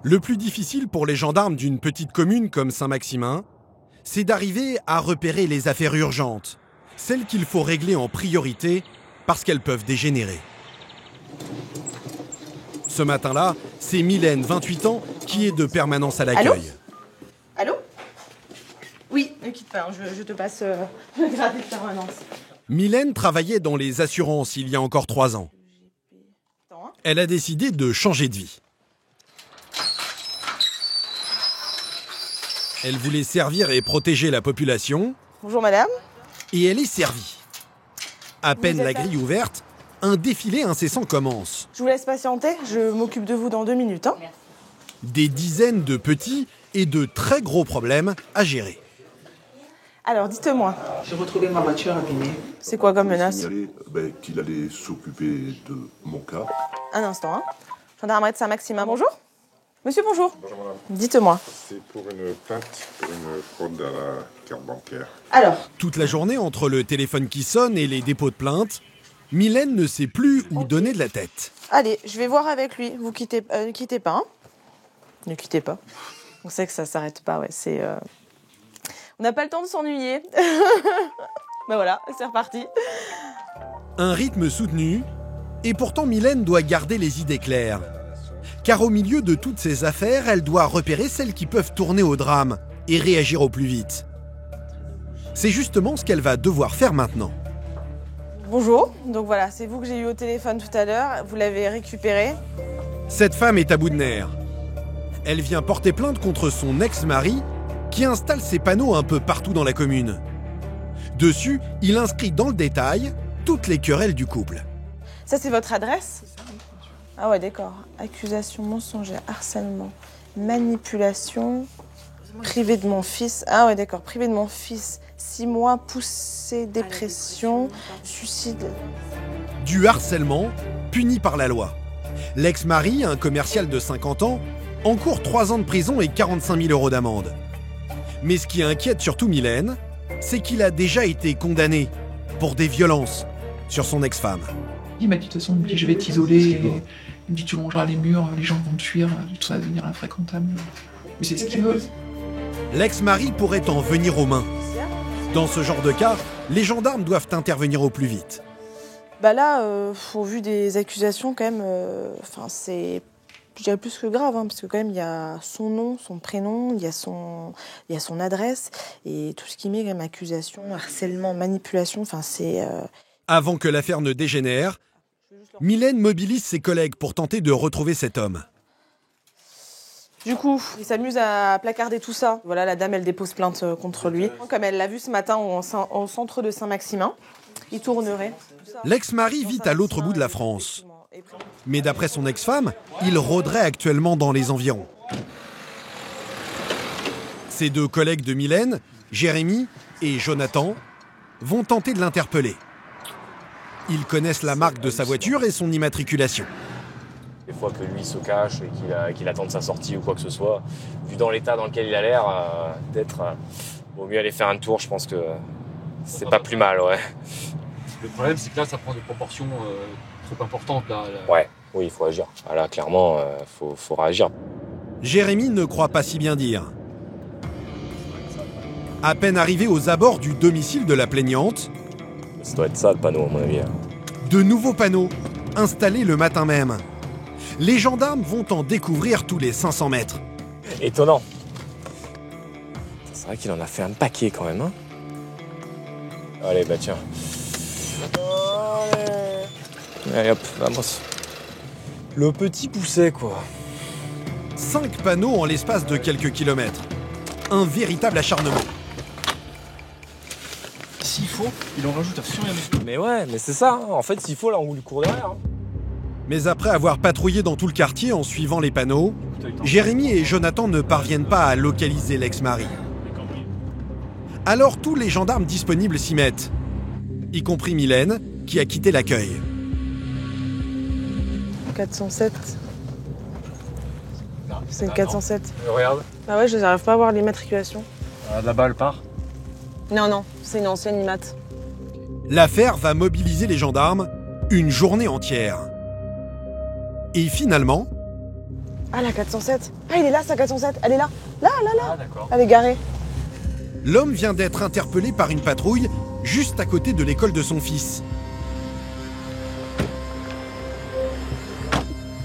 Le plus difficile pour les gendarmes d'une petite commune comme Saint-Maximin, c'est d'arriver à repérer les affaires urgentes, celles qu'il faut régler en priorité parce qu'elles peuvent dégénérer. Ce matin-là, c'est Mylène, 28 ans, qui est de permanence à l'accueil. Allô? Oui, ne quitte pas, je te passe le gradé de permanence. Mylène travaillait dans les assurances il y a encore 3 ans. Elle a décidé de changer de vie. Elle voulait servir et protéger la population. Bonjour madame. Et elle est servie. À peine la grille ouverte, un défilé incessant commence. Je vous laisse patienter, je m'occupe de vous dans 2 minutes. Hein. Des dizaines de petits et de très gros problèmes à gérer. Alors, dites-moi. J'ai retrouvé ma voiture abîmée. C'est quoi comme menace? Qu'il allait s'occuper de mon cas. Un instant, hein. Gendarmerie de Saint-Maximin, bonjour. Monsieur, bonjour. Bonjour madame. Dites-moi. C'est pour une plainte pour une fraude à la carte bancaire. Alors. Toute la journée, entre le téléphone qui sonne et les dépôts de plainte, Mylène ne sait plus où donner de la tête. Allez, je vais voir avec lui. Vous quittez pas, hein. Ne quittez pas. On sait que ça s'arrête pas, ouais. C'est. On n'a pas le temps de s'ennuyer. Ben voilà, c'est reparti. Un rythme soutenu, et pourtant Mylène doit garder les idées claires. Car au milieu de toutes ces affaires, elle doit repérer celles qui peuvent tourner au drame et réagir au plus vite. C'est justement ce qu'elle va devoir faire maintenant. Bonjour, donc voilà, c'est vous que j'ai eu au téléphone tout à l'heure, vous l'avez récupéré. Cette femme est à bout de nerfs. Elle vient porter plainte contre son ex-mari qui installe ses panneaux un peu partout dans la commune. Dessus, il inscrit dans le détail toutes les querelles du couple. Ça, c'est votre adresse? Ah ouais, d'accord. Accusation mensongère, harcèlement, manipulation, privé de mon fils. Ah ouais, d'accord. Privé de mon fils, 6 mois, poussée, dépression, suicide. Du harcèlement, puni par la loi. L'ex-mari, un commercial de 50 ans, encourt 3 ans de prison et 45 000 € d'amende. Mais ce qui inquiète surtout Mylène, c'est qu'il a déjà été condamné pour des violences sur son ex-femme. Il m'a dit de toute façon, je vais t'isoler, il me dit tu longeras les murs, les gens vont te fuir, tout ça va devenir infréquentable. Mais c'est ce qu'il veut. L'ex-mari pourrait en venir aux mains. Dans ce genre de cas, les gendarmes doivent intervenir au plus vite. Bah là, au vu des accusations, quand même, c'est, je dirais plus que grave, hein, parce que quand même, il y a son nom, son prénom, il y a son adresse, et tout ce qui met comme accusation, harcèlement, manipulation, c'est... Avant que l'affaire ne dégénère, Mylène mobilise ses collègues pour tenter de retrouver cet homme. Du coup, il s'amuse à placarder tout ça. Voilà, la dame, elle dépose plainte contre lui. Comme elle l'a vu ce matin au centre de Saint-Maximin, il tournerait. L'ex-mari vit à l'autre bout de la France. Mais d'après son ex-femme, il rôderait actuellement dans les environs. Ses 2 collègues de Mylène, Jérémy et Jonathan, vont tenter de l'interpeller. Ils connaissent la marque de sa voiture et son immatriculation. Des fois que lui se cache et qu'il attende sa sortie ou quoi que ce soit, vu dans l'état dans lequel il a l'air d'être, vaut mieux aller faire un tour, je pense que c'est pas plus mal, ouais. Le problème, c'est que là, ça prend des proportions trop importantes. Là. Ouais, oui, il faut agir. Ah là, clairement, faut réagir. Jérémy ne croit pas si bien dire. À peine arrivé aux abords du domicile de la plaignante, ça doit être ça, le panneau, à mon avis. De nouveaux panneaux, installés le matin même. Les gendarmes vont en découvrir tous les 500 mètres. Étonnant. C'est vrai qu'il en a fait un paquet quand même. Hein. Allez, bah tiens. Allez hop, vamos. Le petit pousset, quoi. 5 panneaux en l'espace de quelques kilomètres. Un véritable acharnement. S'il faut, il en rajoute à fur et à mesure. Mais ouais, mais c'est ça. Hein. En fait, s'il faut, là, on lui court derrière. Hein. Mais après avoir patrouillé dans tout le quartier en suivant les panneaux, Jérémy et Jonathan ne parviennent pas à localiser l'ex-mari. Alors tous les gendarmes disponibles s'y mettent, y compris Mylène, qui a quitté l'accueil. 407. C'est une 407. Regarde. Ah ouais, je n'arrive pas à voir l'immatriculation. Là-bas, elle part. Non, c'est une ancienne IMAT. L'affaire va mobiliser les gendarmes une journée entière. Et finalement... Ah, la 407. Ah, il est là, sa 407. Elle est là. Là. Ah, d'accord. Elle est garée. L'homme vient d'être interpellé par une patrouille juste à côté de l'école de son fils.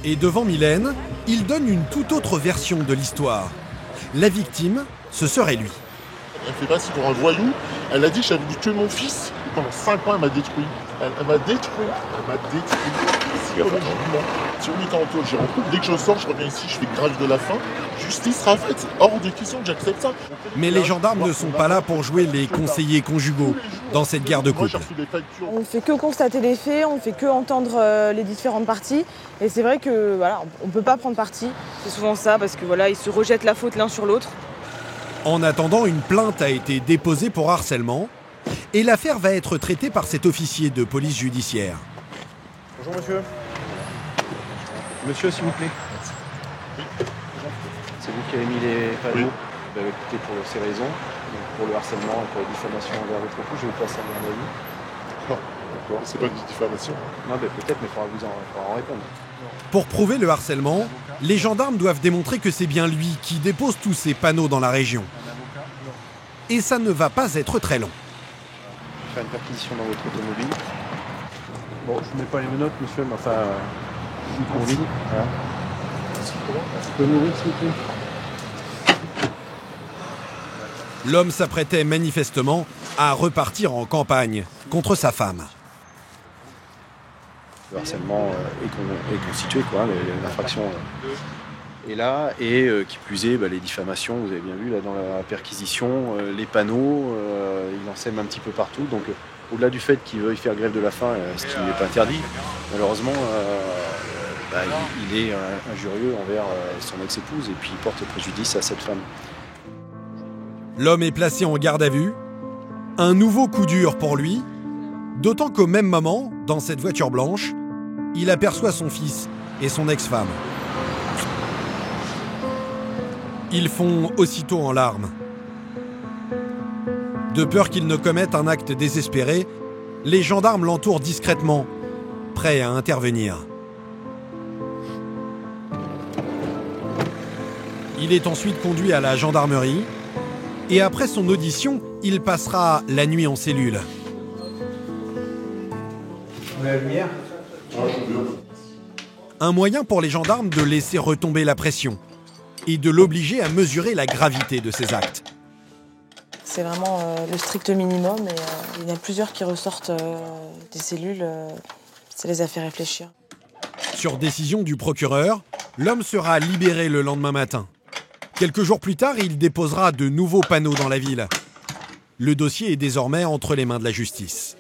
Et devant Mylène, il donne une toute autre version de l'histoire. La victime, ce serait lui. Elle fait passer pour un voyou. Elle a dit que j'avais voulu tuer mon fils. Et pendant 5 ans, elle m'a détruit. Elle m'a détruit. Psychologiquement. Sur une tantôt, j'ai rencontré. Dès que je sors, je reviens ici, je fais grève de la faim. Justice sera faite. Hors de question que j'accepte ça. Mais les gendarmes ne sont pas là pour jouer les conseillers conjugaux dans cette guerre de couple. On ne fait que constater les faits, on ne fait que entendre les différentes parties. Et c'est vrai que voilà, on ne peut pas prendre parti. C'est souvent ça, parce que voilà, ils se rejettent la faute l'un sur l'autre. En attendant, une plainte a été déposée pour harcèlement et l'affaire va être traitée par cet officier de police judiciaire. Bonjour monsieur. Monsieur, s'il vous plaît. C'est vous qui avez mis les panneaux. Oui. Bah, écoutez, pour ces raisons, donc pour le harcèlement et pour la diffamation envers votre époux, je vais vous passer un garde à vue. D'accord, c'est pas une diffamation. Non, bah, peut-être, mais il faudra vous en répondre. Pour prouver le harcèlement, les gendarmes doivent démontrer que c'est bien lui qui dépose tous ces panneaux dans la région. Et ça ne va pas être très long. Faire une perquisition dans votre automobile. Bon, je ne mets pas les menottes, monsieur, mais enfin, je vous convie. Voilà. Vous pouvez m'ouvrir, s'il vous plaît. L'homme s'apprêtait manifestement à repartir en campagne contre sa femme. Le harcèlement est constitué, quoi, l'infraction est là, et qui plus est, les diffamations, vous avez bien vu là dans la perquisition, les panneaux, il en sème un petit peu partout, donc au-delà du fait qu'il veuille faire grève de la faim, ce qui n'est pas interdit, malheureusement, il est injurieux envers son ex-épouse, et puis il porte préjudice à cette femme. L'homme est placé en garde à vue. Un nouveau coup dur pour lui, d'autant qu'au même moment, dans cette voiture blanche, il aperçoit son fils et son ex-femme. Ils font aussitôt en larmes. De peur qu'il ne commette un acte désespéré, les gendarmes l'entourent discrètement, prêts à intervenir. Il est ensuite conduit à la gendarmerie et après son audition, il passera la nuit en cellule. La lumière. Un moyen pour les gendarmes de laisser retomber la pression et de l'obliger à mesurer la gravité de ses actes. C'est vraiment le strict minimum et il y en a plusieurs qui ressortent des cellules. Ça les a fait réfléchir. Sur décision du procureur, l'homme sera libéré le lendemain matin. Quelques jours plus tard, il déposera de nouveaux panneaux dans la ville. Le dossier est désormais entre les mains de la justice.